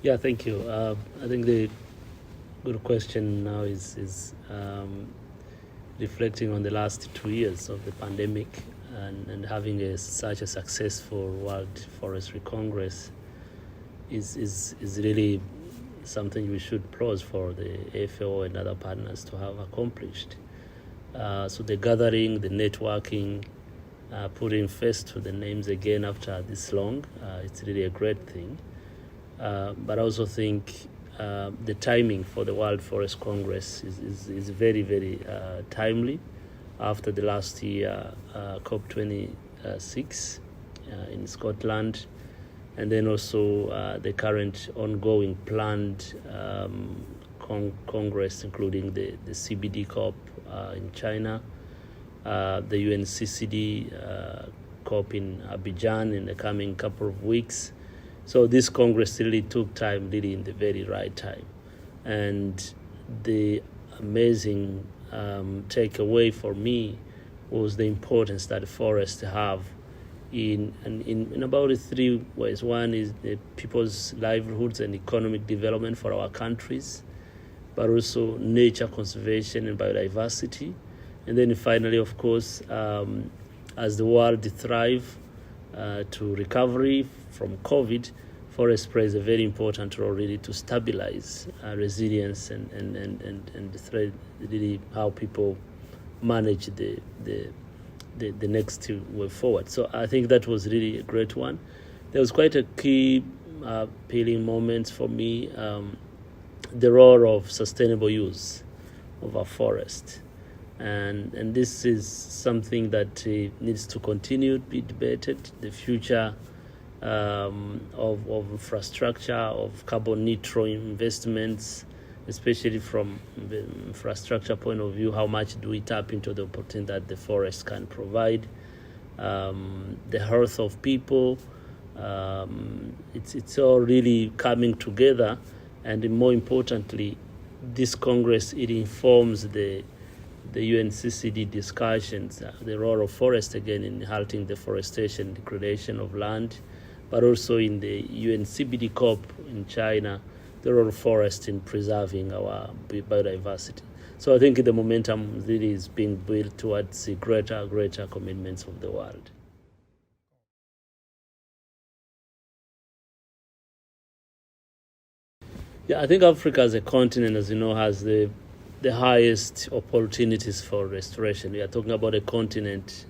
Yeah, thank you. I think the good question now is reflecting on the last 2 years of the pandemic and having such a successful World Forestry Congress is really something we should praise for the FAO and other partners to have accomplished. So the gathering, the networking, putting face to the names again after this long, it's really a great thing. But I also think the timing for the World Forest Congress is very, very timely after the last year COP26 in Scotland, and then also the current ongoing planned Congress, including the CBD COP in China, the UNCCD COP in Abidjan in the coming couple of weeks. So this Congress really took time, really in the very right time. And the amazing takeaway for me was the importance that forests have in about 3 ways. One is the people's livelihoods and economic development for our countries, but also nature conservation and biodiversity. And then finally, of course, as the world thrives to recovery from COVID, forest plays a very important role really to stabilize resilience and really how people manage the next way forward. So I think that was really a great one. There was quite a key appealing moment for me, the role of sustainable use of our forest. And this is something that needs to continue to be debated. The future of infrastructure, of carbon neutral investments, especially from the infrastructure point of view, how much do we tap into the opportunity that the forest can provide, the health of people. It's all really coming together, and more importantly, this Congress, it informs the UNCCD discussions, the role of forest again in halting deforestation, degradation of land, but also in the UNCBD COP in China, the role of forest in preserving our biodiversity. So I think the momentum really is being built towards the greater commitments of the world. Yeah, I think Africa as a continent, as you know, has the highest opportunities for restoration. We are talking about a continent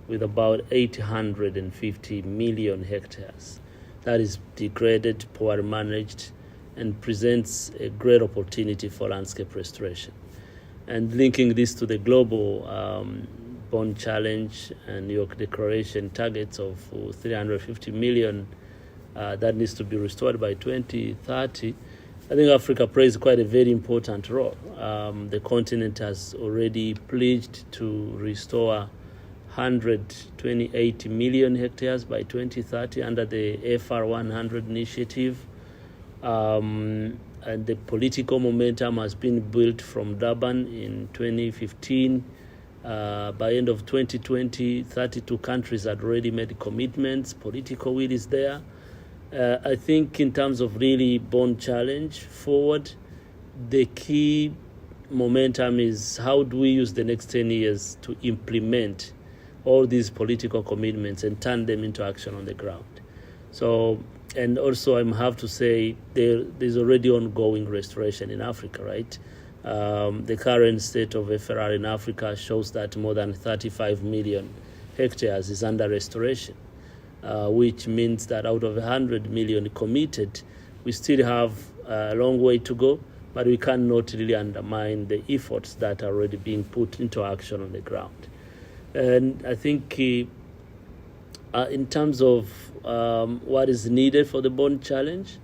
with about 850 million hectares. That is degraded, poorly managed, and presents a great opportunity for landscape restoration. And linking this to the global bond challenge and New York Declaration targets of 350 million that needs to be restored by 2030, I think Africa plays quite a very important role. The continent has already pledged to restore 128 million hectares by 2030 under the FR 100 initiative. And the political momentum has been built from Durban in 2015. By end of 2020, 32 countries had already made commitments. Political will is there. I think in terms of really bond challenge forward, the key momentum is how do we use the next 10 years to implement all these political commitments and turn them into action on the ground. So, and also I have to say there's already ongoing restoration in Africa, right? The current state of FRR in Africa shows that more than 35 million hectares is under restoration. Which means that out of 100 million committed, we still have a long way to go, but we cannot really undermine the efforts that are already being put into action on the ground. And I think in terms of what is needed for the bond challenge,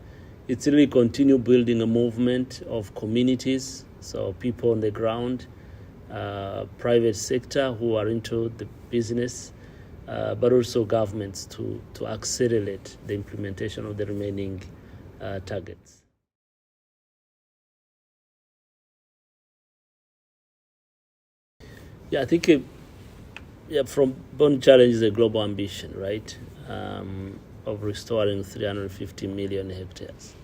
it's really continue building a movement of communities, so people on the ground, private sector who are into the business, but also governments to accelerate the implementation of the remaining targets. Yeah, I think from bond challenge is a global ambition, right, of restoring 350 million hectares.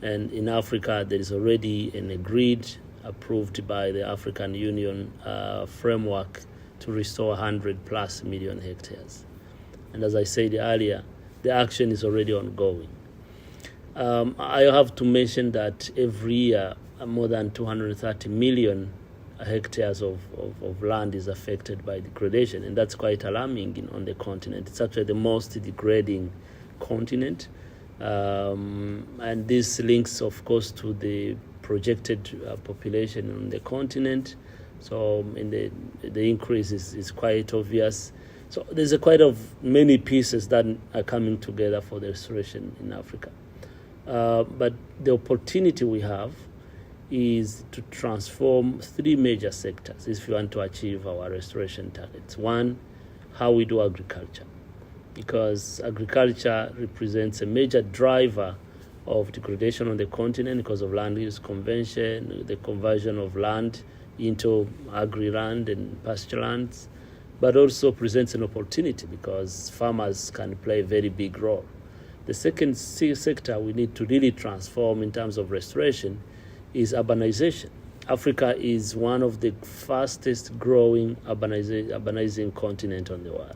And in Africa, there is already an agreed, approved by the African Union framework to restore 100 plus million hectares. And as I said earlier, the action is already ongoing. I have to mention that every year, more than 230 million hectares of land is affected by degradation, and that's quite alarming on the continent. It's actually the most degrading continent, and this links, of course, to the projected population on the continent. So the increase is quite obvious. So there's a quite of many pieces that are coming together for the restoration in Africa. But the opportunity we have is to transform three major sectors if we want to achieve our restoration targets. One, how we do agriculture, because agriculture represents a major driver of degradation on the continent because of land use convention, the conversion of land into agri-land and pasture lands, but also presents an opportunity because farmers can play a very big role. The second sector we need to really transform in terms of restoration is urbanization. Africa is one of the fastest growing urbanizing continent on the world.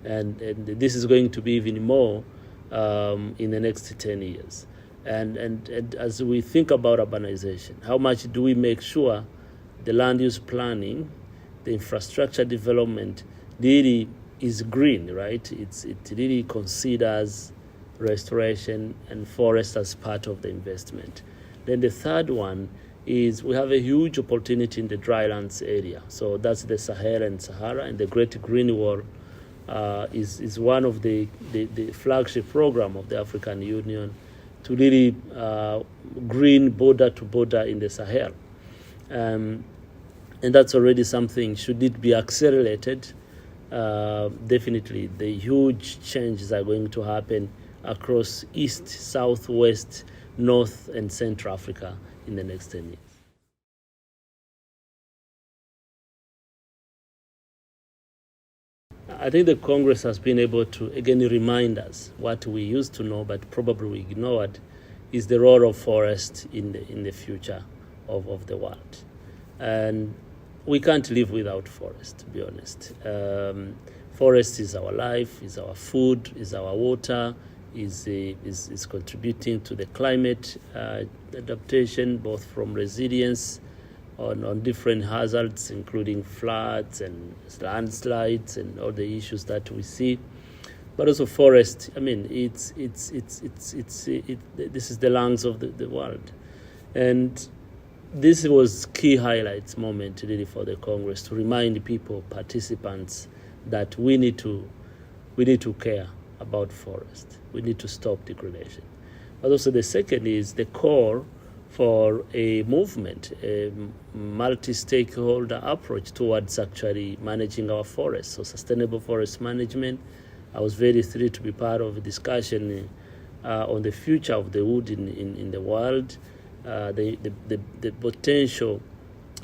And this is going to be even more in the next 10 years. And as we think about urbanization, how much do we make sure the land use planning, the infrastructure development really is green, right? It really considers restoration and forest as part of the investment. Then the third one is we have a huge opportunity in the drylands area. So that's the Sahel and Sahara, and the Great Green Wall is one of the flagship program of the African Union to really green border to border in the Sahel. And that's already something, should it be accelerated, definitely the huge changes are going to happen across East, South, West, North, and Central Africa in the next 10 years. I think the Congress has been able to, again, remind us what we used to know, but probably we ignored, is the role of forest in the future of the world. And we can't live without forest, to be honest. Forest is our life, is our food, is our water, is contributing to the climate adaptation, both from resilience on different hazards, including floods and landslides and all the issues that we see. But also forest, I mean, this is the lungs of the world. And this was key highlights moment really for the Congress to remind people, participants, that we need to care about forest. We need to stop degradation. But also the second is the core for a movement, a multi-stakeholder approach towards actually managing our forests. So sustainable forest management. I was very thrilled to be part of a discussion on the future of the wood in the world, the potential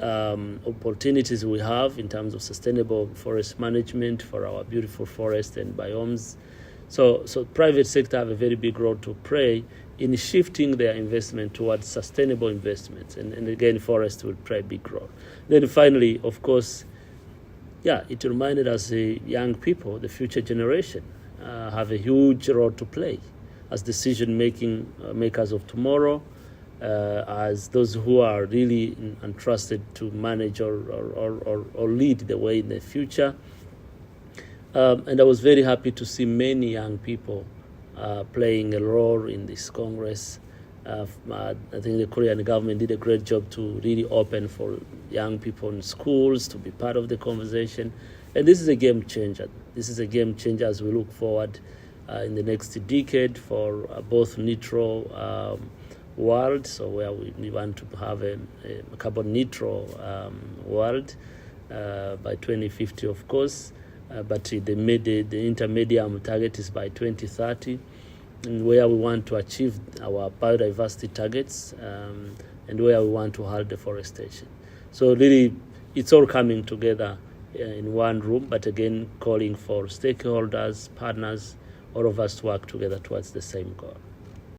opportunities we have in terms of sustainable forest management for our beautiful forests and biomes. So private sector have a very big role to play in shifting their investment towards sustainable investments. And again, forest will play a big role. Then finally, of course, it reminded us young people, the future generation, have a huge role to play as decision-making makers of tomorrow, as those who are really entrusted to manage or lead the way in the future. And I was very happy to see many young people playing a role in this Congress. I think the Korean government did a great job to really open for young people in schools to be part of the conversation. And this is a game changer. This is a game changer as we look forward in the next decade for both neutral world, so where we want to have a carbon neutral world by 2050, of course. But the intermediate target is by 2030, and where we want to achieve our biodiversity targets, and where we want to halt deforestation. So really, it's all coming together in one room, but again, calling for stakeholders, partners, all of us to work together towards the same goal.